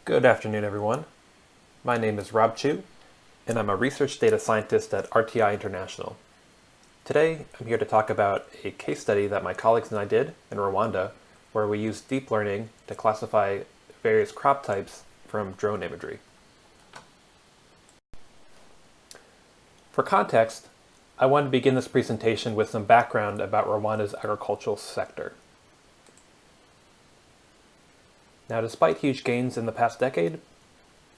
Good afternoon, everyone. My name is Rob Chu, and I'm a research data scientist at RTI International. Today, I'm here to talk about a case study that my colleagues and I did in Rwanda, where we used deep learning to classify various crop types from drone imagery. For context, I want to begin this presentation with some background about Rwanda's agricultural sector. Now, despite huge gains in the past decade,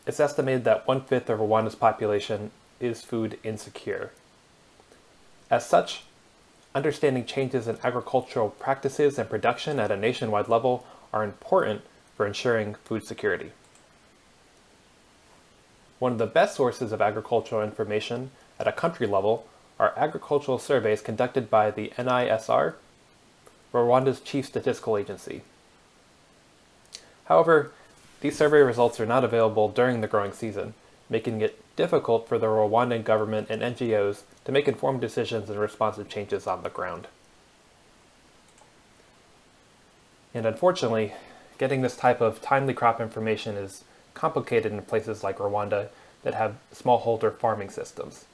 it's estimated that 1/5 of Rwanda's population is food insecure. As such, understanding changes in agricultural practices and production at a nationwide level are important for ensuring food security. One of the best sources of agricultural information at a country level are agricultural surveys conducted by the NISR, Rwanda's chief statistical agency. However, these survey results are not available during the growing season, making it difficult for the Rwandan government and NGOs to make informed decisions in response to changes on the ground. And unfortunately, getting this type of timely crop information is complicated in places like Rwanda that have smallholder farming systems.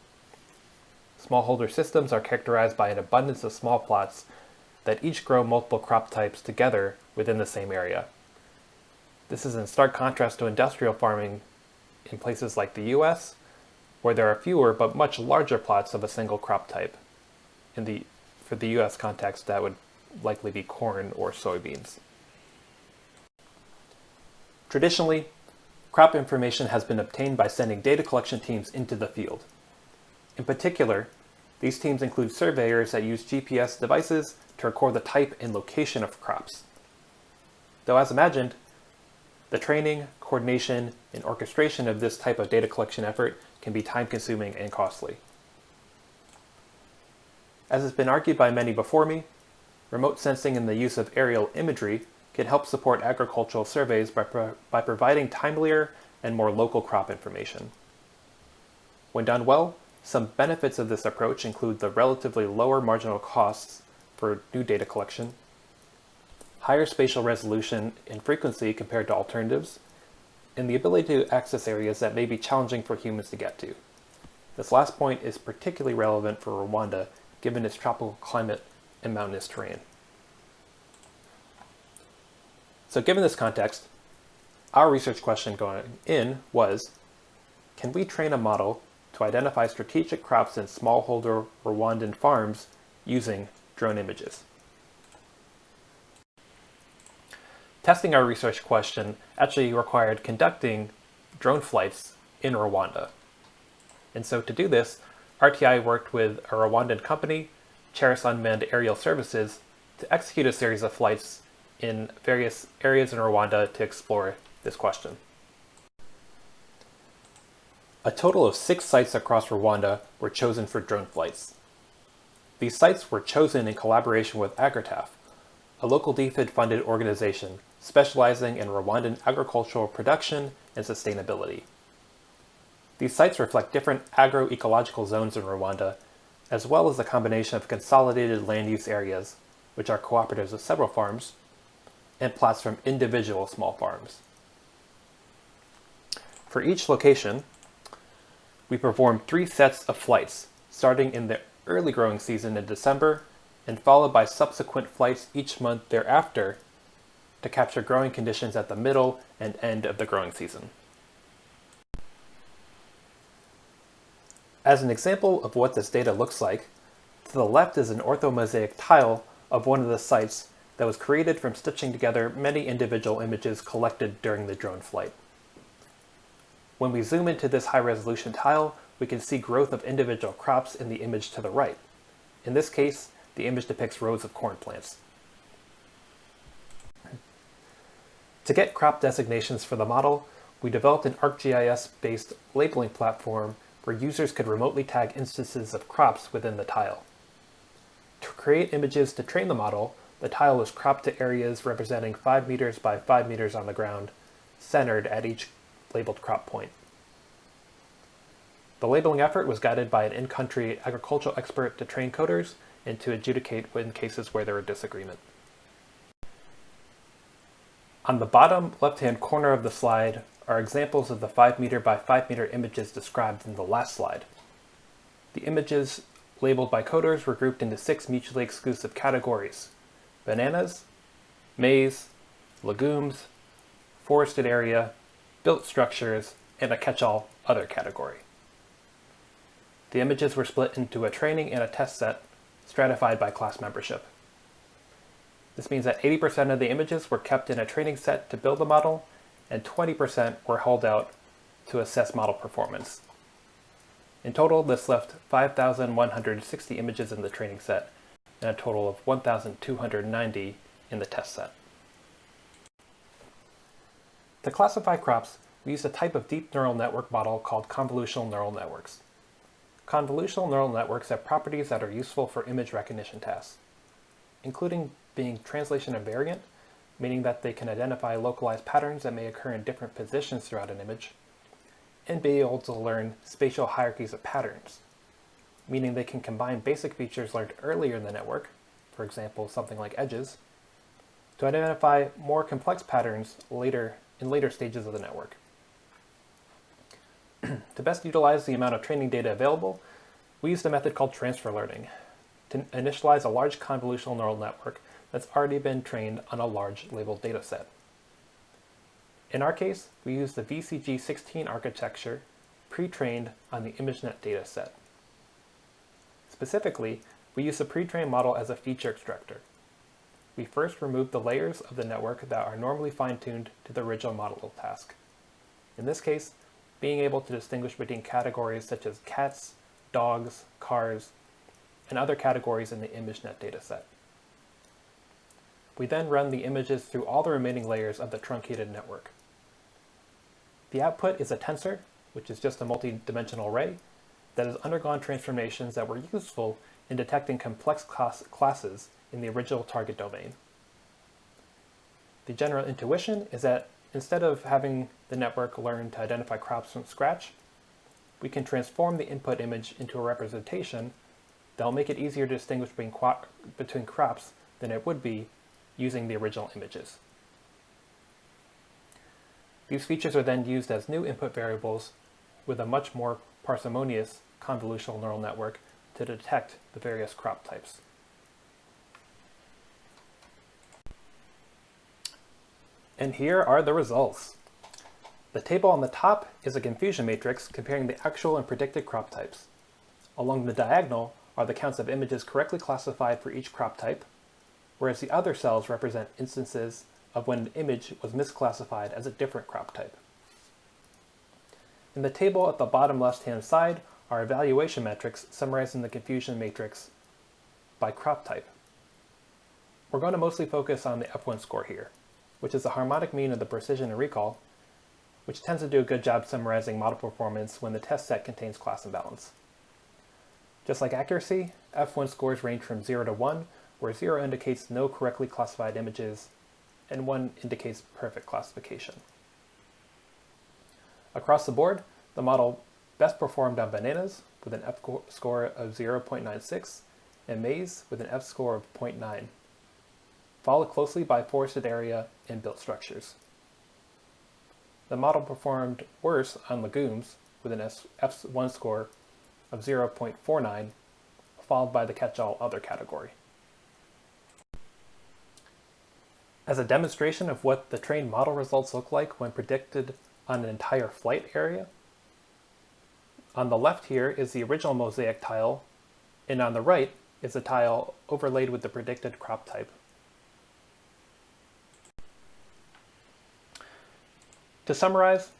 Smallholder systems are characterized by an abundance of small plots that each grow multiple crop types together within the same area. This is in stark contrast to industrial farming in places like the US, where there are fewer but much larger plots of a single crop type. For the US context, that would likely be corn or soybeans. Traditionally, crop information has been obtained by sending data collection teams into the field. In particular, these teams include surveyors that use GPS devices to record the type and location of crops. Though as imagined, the training, coordination, and orchestration of this type of data collection effort can be time-consuming and costly. As has been argued by many before me, remote sensing and the use of aerial imagery can help support agricultural surveys by providing timelier and more local crop information. When done well, some benefits of this approach include the relatively lower marginal costs for new data collection, higher spatial resolution and frequency compared to alternatives, and the ability to access areas that may be challenging for humans to get to. This last point is particularly relevant for Rwanda, given its tropical climate and mountainous terrain. So given this context, our research question going in was, can we train a model to identify strategic crops in smallholder Rwandan farms using drone images? Testing our research question actually required conducting drone flights in Rwanda. And so to do this, RTI worked with a Rwandan company, Cheris Unmanned Aerial Services, to execute a series of flights in various areas in Rwanda to explore this question. A total of 6 sites across Rwanda were chosen for drone flights. These sites were chosen in collaboration with AgriTAF, a local DFID-funded organization specializing in Rwandan agricultural production and sustainability. These sites reflect different agroecological zones in Rwanda, as well as a combination of consolidated land use areas, which are cooperatives of several farms, and plots from individual small farms. For each location, we performed 3 sets of flights, starting in the early growing season in December, and followed by subsequent flights each month thereafter to capture growing conditions at the middle and end of the growing season. As an example of what this data looks like, to the left is an orthomosaic tile of one of the sites that was created from stitching together many individual images collected during the drone flight. When we zoom into this high-resolution tile, we can see growth of individual crops in the image to the right. In this case, the image depicts rows of corn plants. To get crop designations for the model, we developed an ArcGIS-based labeling platform where users could remotely tag instances of crops within the tile. To create images to train the model, the tile was cropped to areas representing 5 meters by 5 meters on the ground, centered at each labeled crop point. The labeling effort was guided by an in-country agricultural expert to train coders and to adjudicate in cases where there were disagreement. On the bottom left-hand corner of the slide are examples of the 5 meter by 5 meter images described in the last slide. The images labeled by coders were grouped into 6 mutually exclusive categories: bananas, maize, legumes, forested area, built structures, and a catch-all other category. The images were split into a training and a test set, stratified by class membership. This means that 80% of the images were kept in a training set to build the model, and 20% were held out to assess model performance. In total, this left 5,160 images in the training set, and a total of 1,290 in the test set. To classify crops, we used a type of deep neural network model called convolutional neural networks. Convolutional neural networks have properties that are useful for image recognition tasks, including being translation invariant, meaning that they can identify localized patterns that may occur in different positions throughout an image, and be able to learn spatial hierarchies of patterns, meaning they can combine basic features learned earlier in the network, for example, something like edges, to identify more complex patterns in later stages of the network. To best utilize the amount of training data available, we used a method called transfer learning to initialize a large convolutional neural network that's already been trained on a large labeled data set. In our case, we used the VCG16 architecture pre-trained on the ImageNet dataset. Specifically, we used the pre-trained model as a feature extractor. We first removed the layers of the network that are normally fine-tuned to the original model task. In this case, being able to distinguish between categories such as cats, dogs, cars, and other categories in the ImageNet dataset. We then run the images through all the remaining layers of the truncated network. The output is a tensor, which is just a multi-dimensional array, that has undergone transformations that were useful in detecting complex classes in the original target domain. The general intuition is that instead of having the network learn to identify crops from scratch, we can transform the input image into a representation that will make it easier to distinguish between crops than it would be using the original images. These features are then used as new input variables with a much more parsimonious convolutional neural network to detect the various crop types. And here are the results. The table on the top is a confusion matrix comparing the actual and predicted crop types. Along the diagonal are the counts of images correctly classified for each crop type, whereas the other cells represent instances of when an image was misclassified as a different crop type. In the table at the bottom left-hand side are evaluation metrics summarizing the confusion matrix by crop type. We're going to mostly focus on the F1 score here, which is the harmonic mean of the precision and recall, which tends to do a good job summarizing model performance when the test set contains class imbalance. Just like accuracy, F1 scores range from 0 to 1, where 0 indicates no correctly classified images, and 1 indicates perfect classification. Across the board, the model best performed on bananas with an F score of 0.96 and maize with an F score of 0.9, followed closely by forested area and built structures. The model performed worse on legumes with an F1 score of 0.49, followed by the catch-all other category. As a demonstration of what the trained model results look like when predicted on an entire flight area, on the left here is the original mosaic tile, and on the right is the tile overlaid with the predicted crop type. To summarize,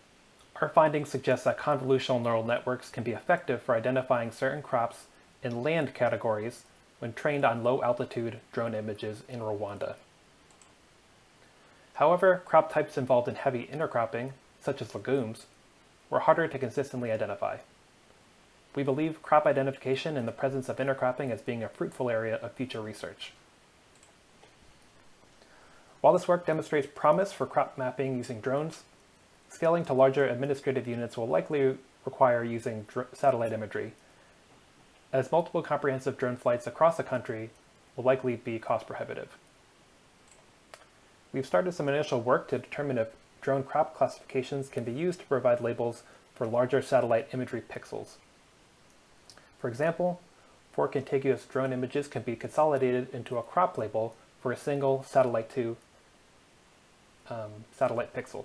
our findings suggest that convolutional neural networks can be effective for identifying certain crops in land categories when trained on low-altitude drone images in Rwanda. However, crop types involved in heavy intercropping, such as legumes, were harder to consistently identify. We believe crop identification in the presence of intercropping as being a fruitful area of future research. While this work demonstrates promise for crop mapping using drones, scaling to larger administrative units will likely require using satellite imagery, as multiple comprehensive drone flights across the country will likely be cost prohibitive. We've started some initial work to determine if drone crop classifications can be used to provide labels for larger satellite imagery pixels. For example, 4 contiguous drone images can be consolidated into a crop label for a single satellite 2 satellite pixel.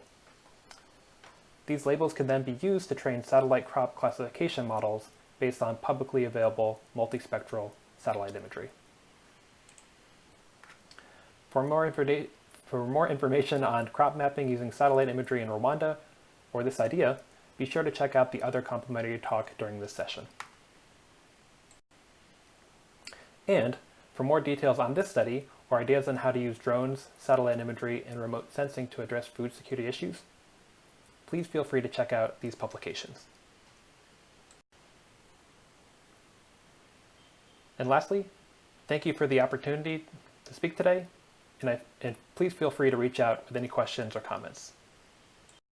These labels can then be used to train satellite crop classification models based on publicly available multispectral satellite imagery. For more information on crop mapping using satellite imagery in Rwanda, or this idea, be sure to check out the other complimentary talk during this session. And for more details on this study, or ideas on how to use drones, satellite imagery, and remote sensing to address food security issues, please feel free to check out these publications. And lastly, thank you for the opportunity to speak today, and please feel free to reach out with any questions or comments.